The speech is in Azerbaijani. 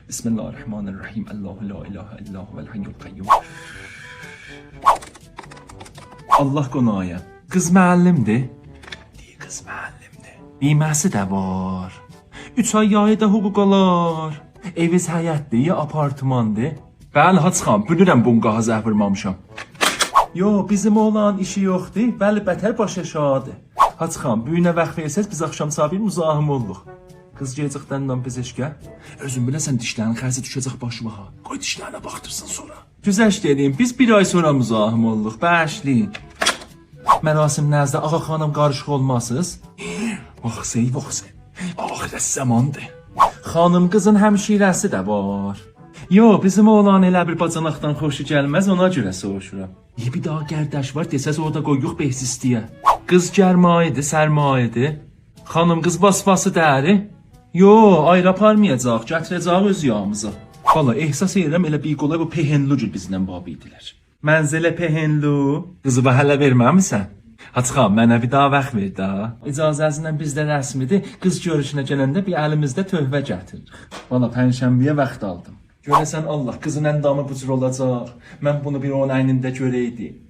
Bismillahirrahmanirrahim. Allahu la ilahe illahu vel hayyul qayyum. Allah qonağıya. Qız müəllimdir. Deyir qız müəllimdir. Yeməsi də var. 3 ay yayı da hüquq alar. Eviz həyətdir ya apartmandır. Bəli Hacıxan, bilirəm bunqaha zəh vurmamışam. Yo, bizim oğlan işi yoxdur, bəli bətər baş aşağıdır. Hacıxan, büyünə vaxt versəz biz axşam sabir müzahim olduq. Qız gələcəkdən pezeşkə. Özün biləsən dişlərin xərci düşəcək başıma ha. Qoy dişlərinə baxdırsın sonra. Güzəş dedim, biz bir ay sonra müzahim olduq. Bəşli. Mərasim nəzdə ağa xanım qarışıq olmasız. Vaxsey. Ahirət zamandır. Xanım qızın həmşirəsi də var. Yo, bizim oğlan elə bir bacanaqdan xoşu gəlməz, ona görə soruşuram. Bir daha gərdəş var, desəz orada qoyuq behsizliyə. Qız gərmayidir, sərmayidir. Xanım qız basbası dəri. Yo, ayrı aparmayacaq, gətirəcək öz yağımıza. Valla, ehsas edirəm elə bir qolay bu pehenlu cür bizlə babidilər. Mənzilə pehenlu. Qızı hələ verməmisən? Hacıxan, mənə bir daha vaxt ver da. İcazəzinlə bizdə rəsmidir. Qız görüşünə gələndə bir əlimizdə tövbə gətiririk. Valla, pənşənbiyə vaxt aldım. Görəsən Allah, qızın əndamı bu cür olacaq. Mən bunu bir onun əynində görəydim.